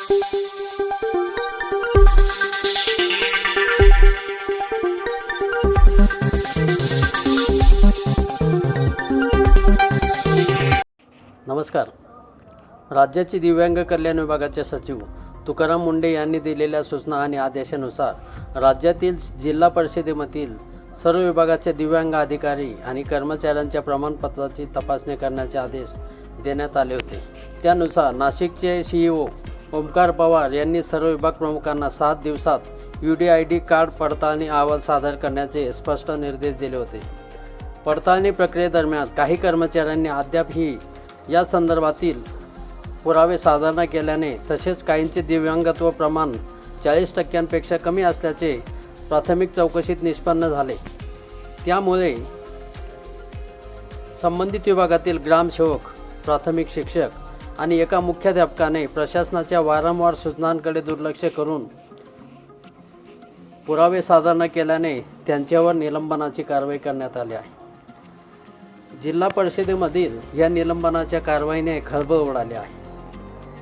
नमस्कार. राज्याचे दिव्यांग कल्याण विभागाचे सचिव तुकाराम मुंढे यांनी दिलेल्या सूचना आणि आदेशानुसार राज्यातील जिल्हा परिषदेमधील सर्व विभागाचे दिव्यांग अधिकारी आणि कर्मचाऱ्यांच्या प्रमाणपत्राची तपासणी करण्याचे आदेश देण्यात आले होते. त्यानुसार नाशिकचे CEO ओमकार पवार यांनी सर्व विभाग प्रमुखांना 7 दिवसात UDID कार्ड पडताळणी अहवाल सादर करण्याचे स्पष्ट निर्देश दिले होते. पडताळणी प्रक्रियेदरम्यान काही कर्मचाऱ्यांनी अद्यापही या संदर्भातील पुरावे सादर न केल्याने तसेच काहींचे दिव्यांगत्व प्रमाण 40% कमी असल्याचे प्राथमिक चौकशीत निष्पन्न झाले. त्यामुळे संबंधित विभागातील ग्रामसेवक, प्राथमिक शिक्षक आणि एका मुख्याध्यापकाने प्रशासनाच्या वारंवार सूचनांकडे दुर्लक्ष करून पुरावे सादर न केल्याने त्यांच्यावर निलंबनाची कारवाई करण्यात आली आहे. जिल्हा परिषदेमधील या निलंबनाच्या कारवाईने खळबळ उडाली आहे.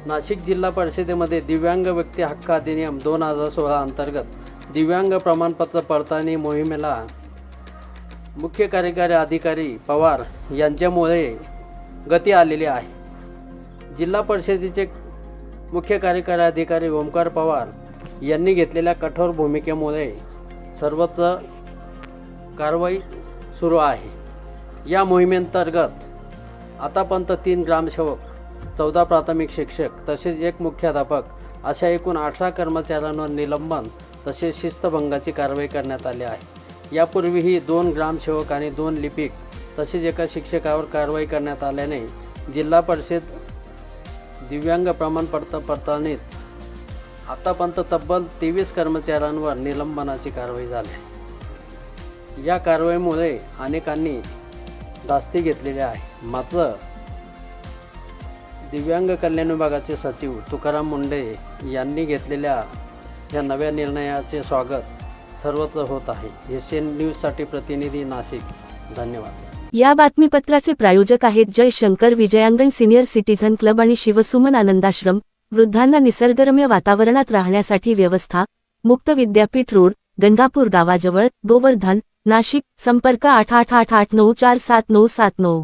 नाशिक जिल्हा परिषदेमध्ये दिव्यांग व्यक्ती हक्क अधिनियम 2016 अंतर्गत दिव्यांग प्रमाणपत्र पडताळणी मोहिमेला मुख्य कार्यकारी अधिकारी पवार यांच्यामुळे गती आलेली आहे. जिल्हा परिषदेचे मुख्य कार्यकारी अधिकारी ओमकार पवार यांनी घेतलेल्या कठोर भूमिकेमुळे सर्वत्र कारवाई सुरू आहे. या मोहिमेअंतर्गत आतापर्यंत 3 ग्रामसेवक, 14 प्राथमिक शिक्षक तसेच 1 मुख्याध्यापक अशा एकूण 18 कर्मचाऱ्यांवर निलंबन तसेच शिस्तभंगाची कारवाई करण्यात आली आहे. यापूर्वीही 2 ग्रामसेवक आणि 2 लिपिक तसेच एका शिक्षकावर कारवाई करण्यात आल्याने जिल्हा परिषद दिव्यांग प्रमाणपत्र पडताळणीत आतापर्यंत तब्बल 23 कर्मचाऱ्यांवर निलंबनाची कारवाई झाली. या कारवाईमुळे अनेकांनी धास्ती घेतलेली आहे. मात्र दिव्यांग कल्याण विभागाचे सचिव तुकाराम मुंढे यांनी घेतलेल्या या नव्या निर्णयाचे स्वागत सर्वत्र होत आहे. एशियन न्यूजसाठी प्रतिनिधी नाशिक. धन्यवाद. या बातमीपत्राचे प्रायोजक आहेत Jai Shankar Vijayangan senior citizen club आणि शिवसुमन आनंदाश्रम. वृद्धांना निसर्गरम्य वातावरणात राहण्यासाठी व्यवस्था. मुक्त विद्यापीठ रोड, गंगापूर गावाजवळ, गोवर्धन, नाशिक. संपर्क 8888947979.